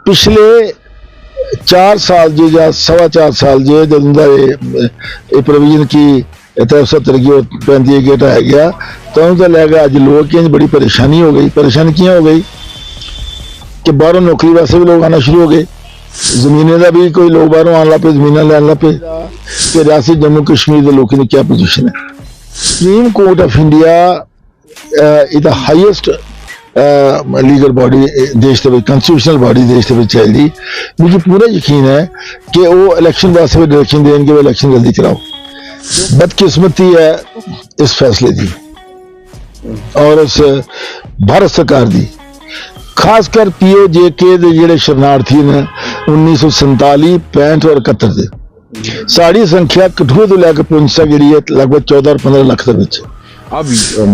पिछले 4 साल जे या 4.25 साल जे जदों दा ये प्रोविजन की 73 की 35 की हटाया गया तो लैके अज लोगों बड़ी परेशानी हो गई। परेशानी क्यों हो गई कि बाहरों नौकरी वास्ते भी लोग आना शुरू हो गए, जमीनें का भी कोई लोग बाहरों आने लग पे, जमीन लैन लग पे। कि रियासत जम्मू कश्मीर के लोगों की क्या पोजीशन है। Supreme court of India is the highest legal body देश के कॉन्स्टिट्यूशनल बॉडी देश के चाहिए। मुझे पूरा यकीन है कि वो इलेक्शन वास्ते भी डायरेक्शन देंगे, वो इलेक्शन जल्दी कराओ। बदकिस्मती है इस फैसले की और इस भारत सरकार की, खासकर POJK के जोड़े शरणार्थी ने 1947, 65 और 71 के साड़ी संख्या कठुए तो लैके पुंछ तक जी लगभग 14 और 15 लाख के बीच। अब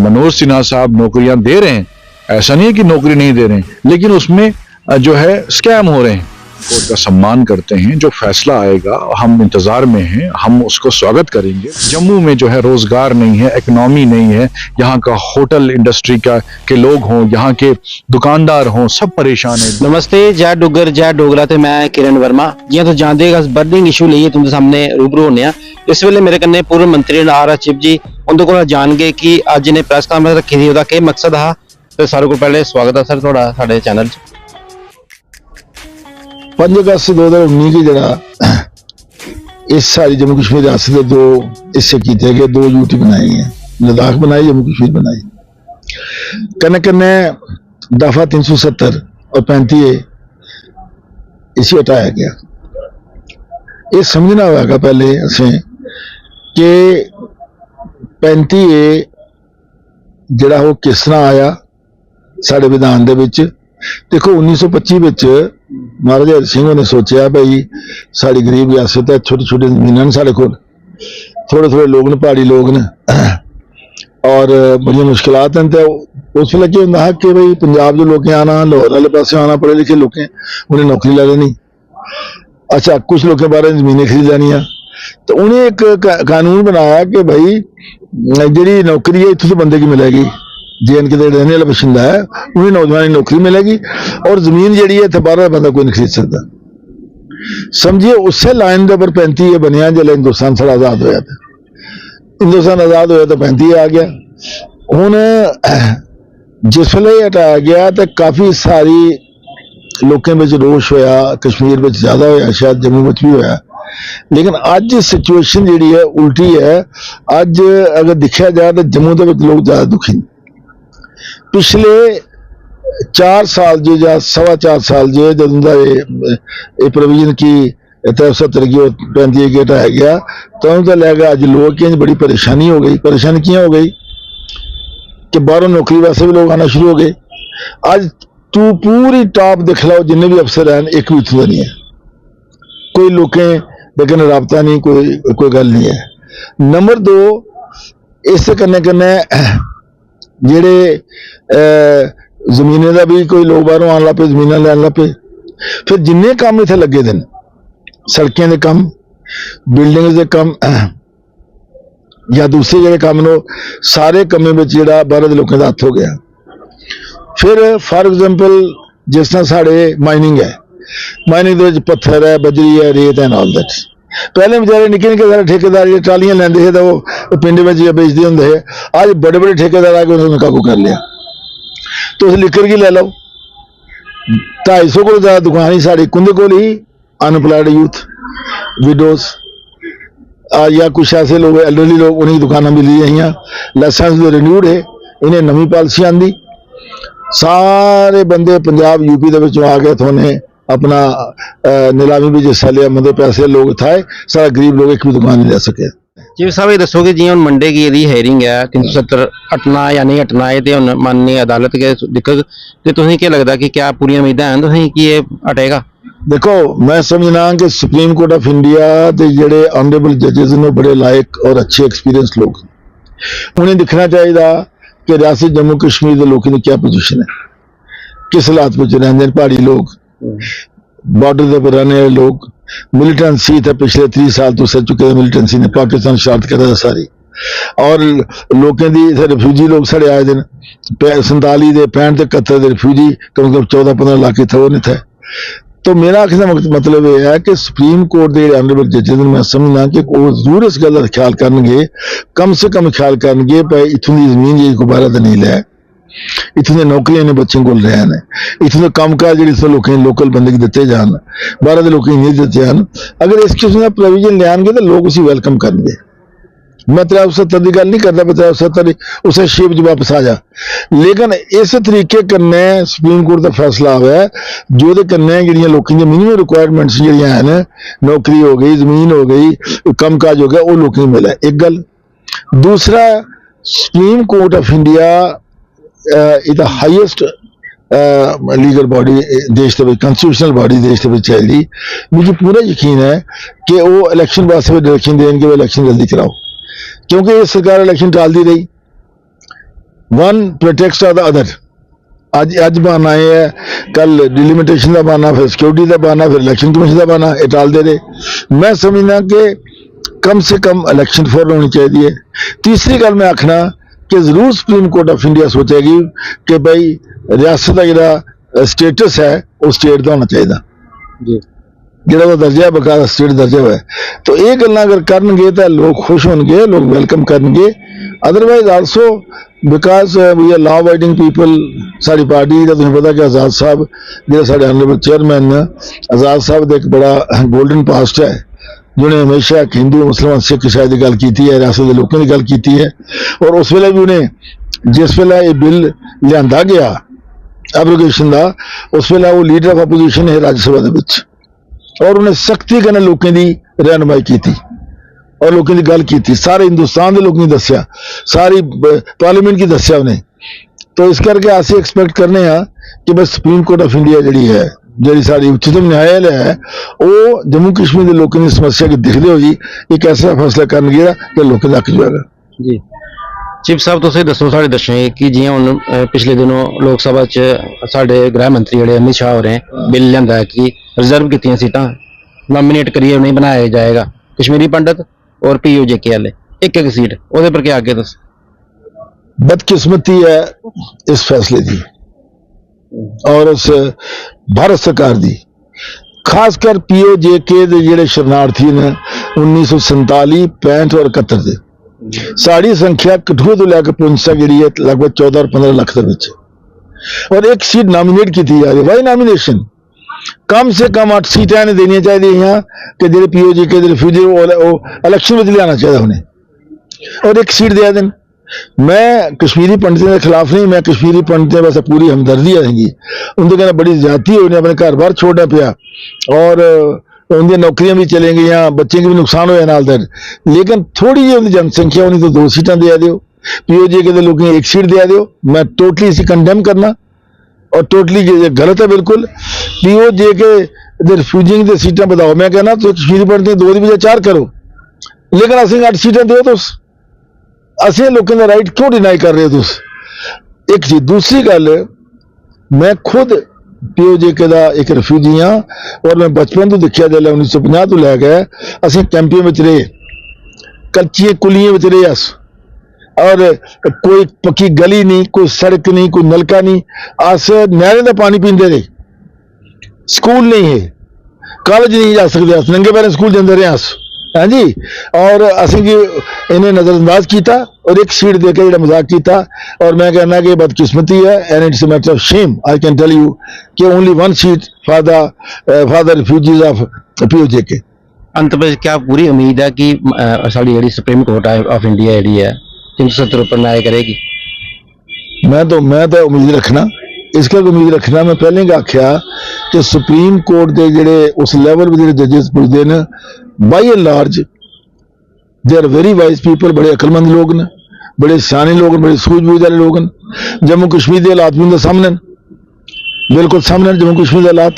मनोज सिन्हा साहब नौकरियां दे रहे हैं, ऐसा नहीं है कि नौकरी नहीं दे रहे हैं, लेकिन उसमें जो है स्कैम हो रहे हैं। कोर्ट का सम्मान करते हैं, जो फैसला आएगा हम इंतजार में हैं, हम उसको स्वागत करेंगे। जम्मू में जो है रोजगार नहीं है, इकोनॉमी नहीं है, यहाँ का होटल इंडस्ट्री के लोग हों, यहाँ के दुकानदार हों, सब परेशान है। नमस्ते, जय डुगर जय डोगरा ते मैं किरण वर्मा। जियां तुम जानते हो बर्निंग इशू लेइयै तुंदे सामने रूबरू होने आ। इस वेले मेरे कन्नै पूर्व मंत्री आर चिप जी, उंदे कोल जानगे कि अज ने प्रेस कांफ्रेंस रखी थी, ओहदा केह् मकसद हा। तो सारे को पहले स्वागत है सर थोड़ा साडे चैनल च। 5 अगस्त 2019 की जरा इस सारी जम्मू कश्मीर रियासत के 2 हिस्से किए गए, 2 यूनिट बनाई है, लद्दाख बनाई, जम्मू कश्मीर बनाई। कन्ने कन्ने दफा 370 और 35 इसे हटाया गया। ये समझना होगा पहले असें कि 35 जड़ा वो किस तरह आया साढ़े विधान दे विच। देखो 1925 विच महाराजा हरि सिंह ने सोचा भाई साड़ी गरीब रियासत है, छोटी छोटी जमीन साढ़े को, थोड़े थोड़े लोग ने, पहाड़ी लोग ने और बड़ी मुश्किलात हैं। तो उस वेले क्या होंदा कि भाई पंजाब जो लोग आना, लाहौर वाले पास आना, पढ़े लिखे लोग उन्हें नौकरी ला लेनी। अच्छा, कुछ लोगों बारे जमीनें खरीद लैनियां। तो उन्हें एक कानून बनाया कि भाई जी नौकरी है इतों तो बंदे की मिलेगी, JNK के रहने वाला बशिंदा है उन्हें नौजवान की नौकरी मिलेगी और जमीन जी है इतने बाहर बंदा कोई नहीं खरीद सकता। समझिए उस लाइन के उपर 35 बनया जल्द हिंदुस्तान सारा आजाद होया था। हिंदुस्तान आजाद होया तो 35 आ गया। हुण जिस वेले हटाया गया तो काफ़ी सारी लोगों में रोष होया, कश्मीर में ज़्यादा होया, शायद जम्मू में भी होया। लेकिन अज सिचुएशन जी है उल्टी है। अज अगर देखा जाए तो जम्मू के लोग ज़्यादा दुखी हैं। पिछले 4 साल जे या 4.25 साल जे जदों दा ये प्रोविजन की 73 की 35 की हटाया गया तो लैके अज लोगों बड़ी परेशानी हो गई। परेशानी क्यों हो गई कि बाहरों नौकरी वास्ते भी लोग आना शुरू हो गए। अज तू पूरी टॉप देख लो, जिन्हें भी अफसर हैं एक भी इत्थों नहीं है, कोई लोकें लेकिन रबता नहीं, कोई गल नहीं है। नंबर 2 इस कन्ने कन्ने जेड़े जमीनें का भी कोई लोग बाहरों आने लग पे, जमीन लैन लग पे। फिर जिन्ने काम इतने लगे दिन, सड़कें के काम, बिल्डिंग के काम या दूसरे जोड़े काम नो, सारे कमें में जोड़ा बाहर के लोगों का हथ हो गया। फिर फॉर एग्जाम्पल जिस तरह साढ़े माइनिंग है, माइनिंग के पत्थर है, बजरी है, रेत एंड ऑल दैट। पहले बेचारे निके निके सारे ठेकेदार जो ट्रालियां लेंदे थे तो वो पिंड में बेचते होंगे है। आज बड़े बड़े ठेकेदार आके उन्होंने काबू कर लिया। तो उस लिकर की ले लो, 250 को ज़्यादा दुकान ही साड़ी कुंदे को ही अनएम्प्लॉयड यूथ, विडोज या कुछ ऐसे लोग एल्डरली लोग, उन्हीं दुकाना मिली हैं। लाइसेंस जो रिन्यूड है, इन्हें नवी पॉलिसी आंदी, सारे बंदे पंजाब यूपी के आ गए तो उन्हें अपना नीलामी भी जिस लिया, मतलब पैसे लोग था, सारा गरीब लोग एक भी दुकान नहीं ले सके। जी साहब ये दसो कि जी हम मंडे की यदि हेयरिंग है 370 हटना या नहीं हटना है तो माननीय अदालत के दिक्कत तो तुम्हें क्या लगता कि क्या पूरी उम्मीदें हैं तुम कि ये हटेगा? देखो मैं समझना कि सुप्रीम कोर्ट ऑफ इंडिया के जोड़े ऑनरेबल जजेस ने बड़े लायक और अच्छे एक्सपीरियंस लोग, उन्हें दिखना चाहिए कि रियासत जम्मू कश्मीर के लोगों की क्या पोजीशन है, किस हालात में रहते हैं। पहाड़ी लोग, बॉर्डर के उपर रहने वाले लोग, मिलिटेंसी थे पिछले 30 साल तो सर चुके मिलिटेंसी ने पाकिस्तान शरारत कर सारी, और लोगों की रिफ्यूजी लोग साढ़े आए दिन 47 के 65 ते 71 के रिफ्यूजी कम से कम 14-15 लाख इतने वो नहीं थे। तो मेरा आखिर का मतलब यह है कि सुप्रीम कोर्ट के ऑनरेबल जजेस मैं समझना कि वो जरूर इस गल का ख्याल करनगे, कम से कम ख्याल करनगे भाई इत्थों की जमीन जी दोबारा तो नहीं लै, इत्थों दी नौकरियां ने बच्चों को रहे हैं, इत्थों के कामकाज जिहड़े लोकें लोकल बंदे को दिते जान, बाहर के लोकें नहीं दिते जान। अगर इस किस्म का प्रोविजन लियानगे तो लोग उसी वेलकम करेंगे। मैं 370 की गल नहीं करता, 370 उस शेप च वापस आ जा, लेकिन इस तरीके कन्नै सुप्रीम कोर्ट का फैसला आया जो कन्नै जिहड़ियां लोकें दी मिनिमम रिक्वायरमेंट्स जिहड़ियां हैं, नौकरी हो गई, जमीन हो गई, कामकाज हो गया, वो लोकें को मिले। एक गल। दूसरा, supreme court of India is the highest legal body देश के कॉन्स्टिट्यूशनल बॉडी देश के चलती। मुझे पूरा यकीन है कि वो इलैक्शन वास्ते डायरेक्शन देंगे, वो इलैक्शन जल्दी कराओ, क्योंकि ये सरकार इलैक्शन टालती रही। One protect of the other. अज बहाना ये है, कल डिलिमिटेशन का बहाना, फिर सिक्योरिटी का बहाना, फिर इलैक्शन कमीशन का बहाना, ये टालते रहे। मैं समझना कि कम से कम इलैक्शन फौरन होनी चाहिए। तीसरी गल मैं आखना कि जरूर सुप्रीम कोर्ट ऑफ इंडिया सोचेगी कि भाई रियासत का जो स्टेटस है वो स्टेट का होना चाहिए, जो दर्जा है बकायदा स्टेट दर्जा है। तो ये गल्लां अगर करनगे तो लोग खुश होंगे, लोग वेलकम करेंगे। Otherwise also because we are law abiding people, साड़ी पार्टी का तुम्हें पता कि आजाद साहब जो साढ़े ऑनरेबल चेयरमैन, आजाद साहब का एक बड़ा गोल्डन पास्ट है, जिन्हें हमेशा हिंदू मुसलमान सिख ईसाई की गल की है, रियासत के लोगों की गल की है। और उस वेले भी उन्हें जिस वेले ये बिल लिया गया एब्रोगेशन का, उस वेले वो लीडर ऑफ अपोजिशन है राज्यसभा के, और उन्हें सख्ती कन्नै लोगों की रहनुमाई की और लोगों की गल की, सारे हिंदुस्तान के लोगों की दसिया, सारी पार्लीमेंट की दसिया उन्हें। तो इस करके अस एक्सपैक्ट करने कि बस सुप्रीम कोर्ट ऑफ इंडिया जी जी साड़ी उच्चतम न्यायालय है, वो जम्मू कश्मीर के लोगों की समस्या की दिखते हुए एक ऐसा फैसला कर गया कि लोगों का हक जाएगा। जी चीफ साहब तुसीं दसो साढ़े दर्शकें कि जियां हुण पिछले दिनों लोक सभा च साढ़े गृह मंत्री जिहड़े अमित शाह होरें बिल लिआंदा है कि रिजर्व कीतियां सीटां नॉमिनेट करिए उन्हें बनाया जाएगा, कश्मीरी पंडित और POJK वाले एक सीट, ਉਹਦੇ पर क्या आगे दस। बदकिस्मती है इस फैसले की और उस भारत सरकार की, खासकर POJK के जिहड़े शरणार्थी ने 1947, 65 और 71 के, साड़ी संख्या कठुआ तो लैके पुंछ तक जी है लगभग 14 और 15 लाख के विच, और एक सीट नॉमिनेट की जा रही है। Y nomination? कम से कम 8 सीटें ने देनी चाहिए कि जो POJK के रिफ्यूजी इलैक्शन में लिया चाहिए उन्हें, और एक सीट दिया दें। मैं कश्मीरी पंडितों के खिलाफ नहीं, मैं कश्मीरी पंडितों वैसे पूरी हमदर्दी आएगी, उनके कहना बड़ी ज्यादती हुई, अपने घर बार छोड़ना पाया और उनकी नौकरियां भी चले गई, बच्चे की भी नुकसान होया नाल दर। लेकिन थोड़ी जी उनकी जनसंख्या उन्हें तो 2 सीटें दिया दो, POJK के लोगों एक सीट दिया दो। मैं टोटली इसे कंडेम करना और टोटली गलत है बिल्कुल। POJK रिफ्यूजिंग की सीटें बताओ, मैं कहना तो कश्मीरी पंडित 2 की बजाय 4 करो, लेकिन असं 8 सीटें दो तो असें लोगों का राइट क्यों डिनाई कर रहे हो तुस? एक चीज। दूसरी गल, मैं खुद POJK का एक रिफ्यूजी हाँ, और मैं बचपन तो देखा जल्द 1950 तो लैके असें कैंपियों में रहे, कच्चियां कुलियां में रहे अस, और कोई पक्की गली नहीं, कोई सड़क नहीं, कोई नलका नहीं, अस नहरें का पानी पींदे रहे, स्कूल नहीं है, कॉलेज नहीं जा सकते, अस नंगे पैरें स्कूल जाते रहे अस, हाँ जी। और असें इन्हें नजरअंदाज किया और एक सीट देकर जो मजाक किया, और मैं कहना कि बदकिस्मती है and it's a matter of shame, I can tell you कि only 1 seat for the refugees of POJK। अंत में क्या पूरी उम्मीद है कि साड़ी जी सुप्रीम कोर्ट ऑफ इंडिया जी है 370 पर न्याय करेगी? मैं तो उम्मीद रखना, इसका उम्मीद रखना, मैं पहले ही आख्या कि सुप्रीम कोर्ट के जोड़े उस लैवल पर जो जजेस पुजते हैं by and large they are very wise people, बड़े अकलमंद लोग ने, बड़े सियाने लोग, बड़े सूझबूझ वाले लोग हैं। जम्मू कश्मीर के हालात भी उनके सामने, बिल्कुल सामने जम्मू कश्मीर के हालात,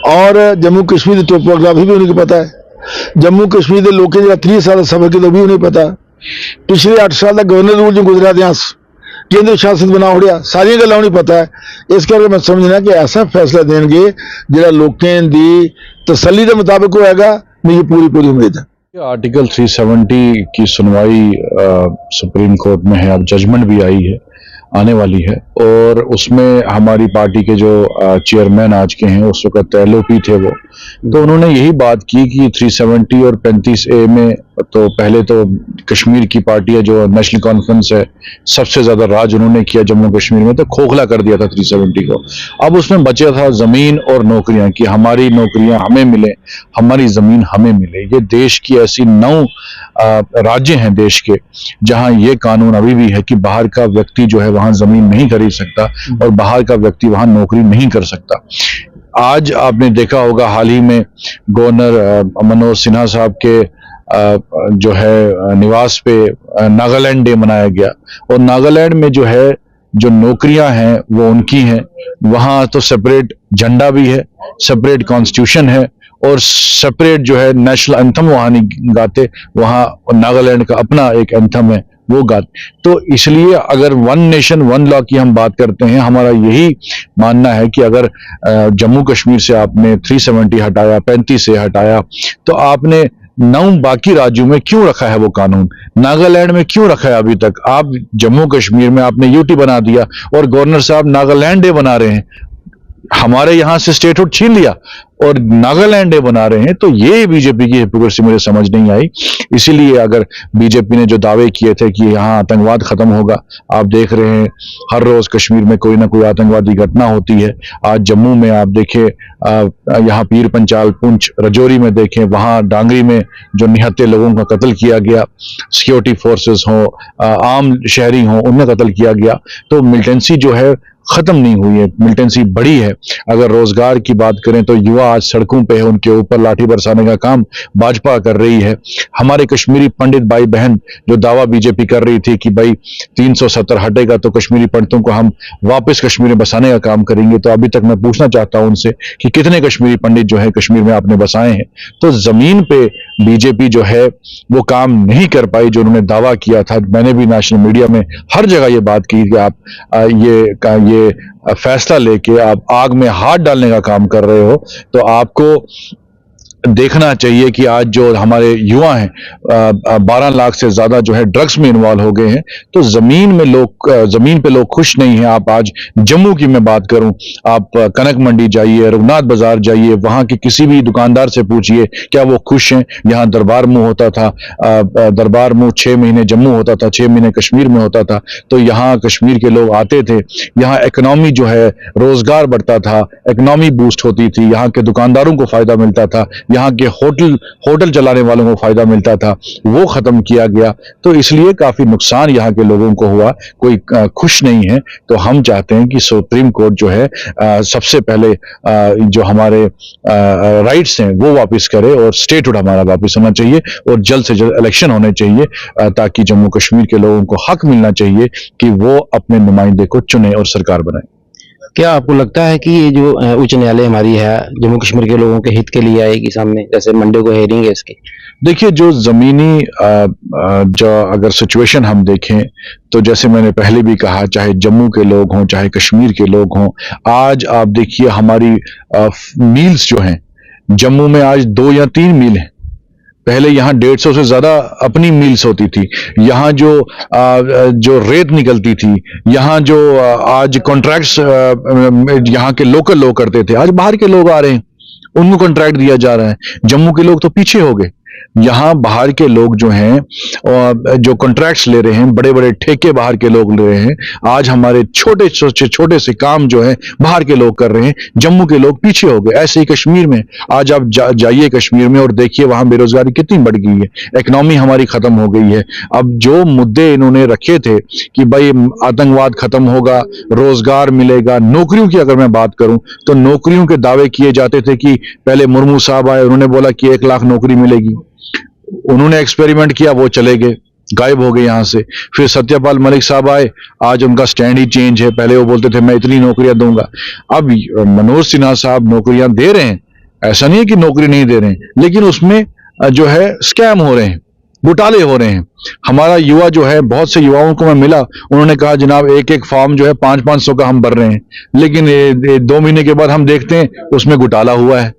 और जम्मू कश्मीर की टोपोग्राफी भी उन्हें पता है, जम्मू कश्मीर के लोगों जो 30 साल सफर किया भी उन्हें पता, पिछले 8 साल का गवर्नर रूल जो गुजरा इतिहास, केंद्र शासित बना उड़िया, सारी गल्लां उन्हें पता है। इस करके मैं समझना कि ऐसा फैसला देंगे जो लोगों की तसल्ली के मुताबिक होएगा, मुझे पूरी उम्मीद है। आर्टिकल 370 की सुनवाई सुप्रीम कोर्ट में है, अब जजमेंट भी आई है। आने वाली है और उसमें हमारी पार्टी के जो चेयरमैन आज के हैं, उस वक्त एलओपी थे वो, तो उन्होंने यही बात की कि 370 और 35A में तो पहले तो कश्मीर की पार्टी है जो नेशनल कॉन्फ्रेंस है, सबसे ज्यादा राज उन्होंने किया जम्मू कश्मीर में, तो खोखला कर दिया था 370 को। अब उसमें बचा था जमीन और नौकरियां, कि हमारी नौकरियां हमें मिले, हमारी जमीन हमें मिले। ये देश की ऐसी 9 राज्य हैं देश के जहां ये कानून अभी भी है कि बाहर का व्यक्ति जो है वहां जमीन नहीं खरीद सकता और बाहर का व्यक्ति वहां नौकरी नहीं कर सकता। आज आपने देखा होगा हाल ही में गवर्नर मनोज सिन्हा साहब के जो है निवास पे नागालैंड डे मनाया गया, और नागालैंड में जो है जो नौकरियां हैं वो उनकी हैं। वहां तो सेपरेट झंडा भी है, सेपरेट कॉन्स्टिट्यूशन है और सेपरेट जो है नेशनल एंथम वहां नहीं गाते, वहां नागालैंड का अपना एक एंथम है वो गाते। तो इसलिए अगर वन नेशन वन लॉ की हम बात करते हैं, हमारा यही मानना है कि अगर जम्मू कश्मीर से आपने 370 हटाया, 35 से हटाया, तो आपने 9 बाकी राज्यों में क्यों रखा है वो कानून? नागालैंड में क्यों रखा है अभी तक? आप जम्मू कश्मीर में आपने यूटी बना दिया और गवर्नर साहब नागालैंड डे बना रहे हैं। हमारे यहां से स्टेटहुड छीन लिया और नागालैंड डे बना रहे हैं। तो ये बीजेपी की हिपोक्रेसी मुझे समझ नहीं आई। इसीलिए अगर बीजेपी ने जो दावे किए थे कि यहां आतंकवाद खत्म होगा, आप देख रहे हैं हर रोज कश्मीर में कोई ना कोई आतंकवादी घटना होती है। आज जम्मू में आप देखें, यहाँ पीर पंचाल, पुंछ, रजौरी में देखें, वहां डांगरी में जो निहत्थे लोगों का कत्ल किया गया, सिक्योरिटी फोर्सेस हो, आम शहरी हो, उनमें कत्ल किया गया। तो मिलिटेंसी जो है खत्म नहीं हुई है, मिलिटेंसी बढ़ी है। अगर रोजगार की बात करें तो युवा आज सड़कों पे है, उनके ऊपर लाठी बरसाने का काम भाजपा कर रही है। हमारे कश्मीरी पंडित भाई बहन जो दावा बीजेपी कर रही थी कि भाई 370 हटेगा तो कश्मीरी पंडितों को हम वापस कश्मीर में बसाने का काम करेंगे, तो अभी तक मैं पूछना चाहता हूं उनसे कि कितने कश्मीरी पंडित जो है कश्मीर में आपने बसाए हैं? तो जमीन पे बीजेपी जो है वो काम नहीं कर पाई जो उन्होंने दावा किया था। मैंने भी नेशनल मीडिया में हर जगह ये बात की कि आप ये फैसला लेके आप आग में हाथ डालने का काम कर रहे हो। तो आपको देखना चाहिए कि आज जो हमारे युवा हैं 12 लाख से ज्यादा जो है ड्रग्स में इन्वॉल्व हो गए हैं। तो जमीन पे लोग खुश नहीं हैं। आप आज जम्मू की मैं बात करूं, आप कनक मंडी जाइए, रघुनाथ बाजार जाइए, वहां के किसी भी दुकानदार से पूछिए क्या वो खुश हैं। यहाँ दरबार मुंह होता था, दरबार मुंह 6 महीने जम्मू होता था, 6 महीने कश्मीर में होता था। तो यहाँ कश्मीर के लोग आते थे, यहाँ इकोनॉमी जो है रोजगार बढ़ता था, इकोनॉमी बूस्ट होती थी, यहाँ के दुकानदारों को फायदा मिलता था, यहाँ के होटल चलाने वालों को फायदा मिलता था, वो खत्म किया गया। तो इसलिए काफी नुकसान यहाँ के लोगों को हुआ, कोई खुश नहीं है। तो हम चाहते हैं कि सुप्रीम कोर्ट जो है सबसे पहले जो हमारे राइट्स हैं वो वापस करे और स्टेटहुड हमारा वापस होना चाहिए और जल्द से जल्द इलेक्शन होने चाहिए, ताकि जम्मू कश्मीर के लोगों को हक मिलना चाहिए कि वो अपने नुमाइंदे को चुने और सरकार बनाए। क्या आपको लगता है कि ये जो उच्च न्यायालय हमारी है जम्मू कश्मीर के लोगों के हित के लिए आएगी सामने, जैसे मंडे को हेयरिंग है इसकी? देखिए, जो जमीनी जो अगर सिचुएशन हम देखें तो जैसे मैंने पहले भी कहा, चाहे जम्मू के लोग हों चाहे कश्मीर के लोग हों, आज आप देखिए हमारी मील्स जो हैं जम्मू में आज 2 या 3 मील हैं। पहले यहाँ 150 से ज्यादा अपनी मिल्स होती थी। यहाँ जो रेत निकलती थी, यहाँ जो आज कॉन्ट्रैक्ट्स यहाँ के लोकल लोग करते थे, आज बाहर के लोग आ रहे हैं, उनको कॉन्ट्रैक्ट दिया जा रहा है। जम्मू के लोग तो पीछे हो गए। यहाँ बाहर के लोग जो हैं जो कॉन्ट्रैक्ट्स ले रहे हैं, बड़े बड़े ठेके बाहर के लोग ले रहे हैं। आज हमारे छोटे से काम जो है बाहर के लोग कर रहे हैं, जम्मू के लोग पीछे हो गए। ऐसे ही कश्मीर में आज आप जाइए कश्मीर में और देखिए वहां बेरोजगारी कितनी बढ़ गई है, इकोनॉमी हमारी खत्म हो गई है। अब जो मुद्दे इन्होंने रखे थे कि भाई आतंकवाद खत्म होगा, रोजगार मिलेगा, नौकरियों की अगर मैं बात करूं तो नौकरियों के दावे किए जाते थे कि पहले मुर्मू साहब आए, उन्होंने बोला कि 1 लाख नौकरी मिलेगी, उन्होंने एक्सपेरिमेंट किया, वो चले गए, गायब हो गए यहां से। फिर सत्यपाल मलिक साहब आए, आज उनका स्टैंड ही चेंज है। पहले वो बोलते थे मैं इतनी नौकरियां दूंगा, अब मनोज सिन्हा साहब नौकरियां दे रहे हैं। ऐसा नहीं है कि नौकरी नहीं दे रहे हैं, लेकिन उसमें जो है स्कैम हो रहे हैं, घोटाले हो रहे हैं। हमारा युवा जो है, बहुत से युवाओं को मैं मिला, उन्होंने कहा जनाब एक फॉर्म जो है 500-500 का हम भर रहे हैं, लेकिन 2 महीने के बाद हम देखते हैं उसमें घोटाला हुआ है।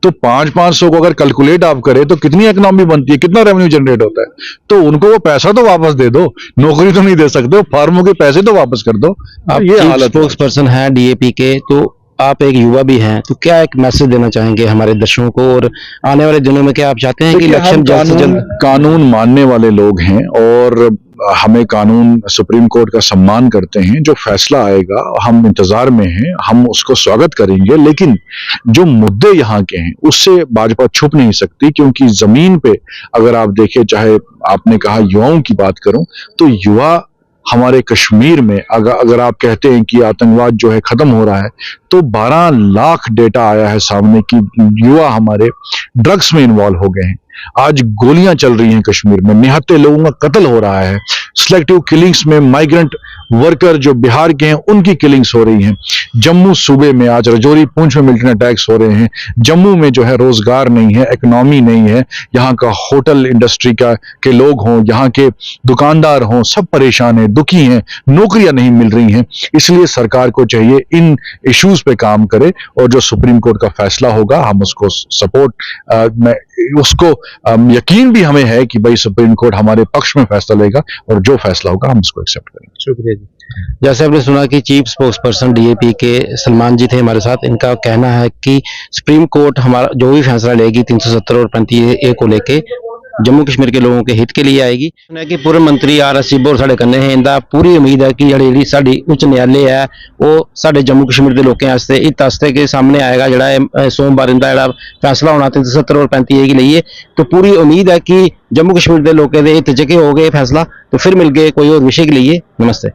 तो 500 को अगर कैलकुलेट आप करें तो कितनी इकोनॉमी बनती है, कितना रेवेन्यू जनरेट होता है। तो उनको वो पैसा तो वापस दे दो, नौकरी तो नहीं दे सकते, फार्मों के पैसे तो वापस कर दो। आप ये चीफ हालत है। स्पोक्स पर्सन हैं डीएपी के, तो आप एक युवा भी हैं, तो क्या एक मैसेज देना चाहेंगे हमारे दर्शकों को, और आने वाले दिनों में क्या आप चाहते हैं कि देखिए, इलेक्शन हम जल्द से जल्द? कानून मानने वाले लोग हैं और हमें कानून, सुप्रीम कोर्ट का सम्मान करते हैं। जो फैसला आएगा हम इंतजार में हैं, हम उसको स्वागत करेंगे। लेकिन जो मुद्दे यहाँ के हैं उससे भाजपा छुप नहीं सकती, क्योंकि जमीन पे अगर आप देखें, चाहे आपने कहा युवाओं की बात करूं, तो युवा हमारे कश्मीर में अगर आप कहते हैं कि आतंकवाद जो है खत्म हो रहा है, तो 12 लाख डेटा आया है सामने कि युवा हमारे ड्रग्स में इन्वॉल्व हो गए हैं। आज गोलियां चल रही हैं कश्मीर में, निहत्थे लोगों का कत्ल हो रहा है, सिलेक्टिव किलिंग्स में माइग्रेंट वर्कर जो बिहार के हैं उनकी किलिंग्स हो रही हैं। जम्मू सूबे में आज रजौरी पूंछ में मिलिटेंट अटैक्स हो रहे हैं। जम्मू में जो है रोजगार नहीं है, इकोनॉमी नहीं है, यहाँ का होटल इंडस्ट्री के लोग हों, यहाँ के दुकानदार हों, सब परेशान हैं, दुखी हैं, नौकरियां नहीं मिल रही हैं। इसलिए सरकार को चाहिए इन इश्यूज पे काम करे, और जो सुप्रीम कोर्ट का फैसला होगा हम उसको सपोर्ट में उसको यकीन भी हमें है कि भाई सुप्रीम कोर्ट हमारे पक्ष में फैसला लेगा, और जो फैसला होगा हम उसको एक्सेप्ट करेंगे। शुक्रिया जी। जैसे आपने सुना कि चीफ स्पोक्स पर्सन डीएपी के सलमान जी थे हमारे साथ। इनका कहना है कि सुप्रीम कोर्ट हमारा जो भी फैसला लेगी 370 और 35A को लेके जम्मू कश्मीर के लोगों के हित के लिए आएगी। कि पूर्व मंत्री RS चिब्बो साडे कन्ने है, इंदा पूरी उम्मीद है कि ਜਿਹੜੀ ਸਾਡੀ ਉੱਚ ਨਿਆਲੇ ਹੈ ਉਹ ਸਾਡੇ ਜੰਮੂ ਕਸ਼ਮੀਰ ਦੇ ਲੋਕਾਂ ਵਾਸਤੇ ਹਿੱਤ ਵਾਸਤੇ के सामने आएगा। ਜਿਹੜਾ सोमवार इंदा ਜਿਹੜਾ फैसला होना 370 और 35A के लिए, तो पूरी उम्मीद है कि जम्मू कश्मीर के लोगों के हित च हो गए फैसला। तो फिर मिल गए कोई और विषय के लिए। नमस्ते।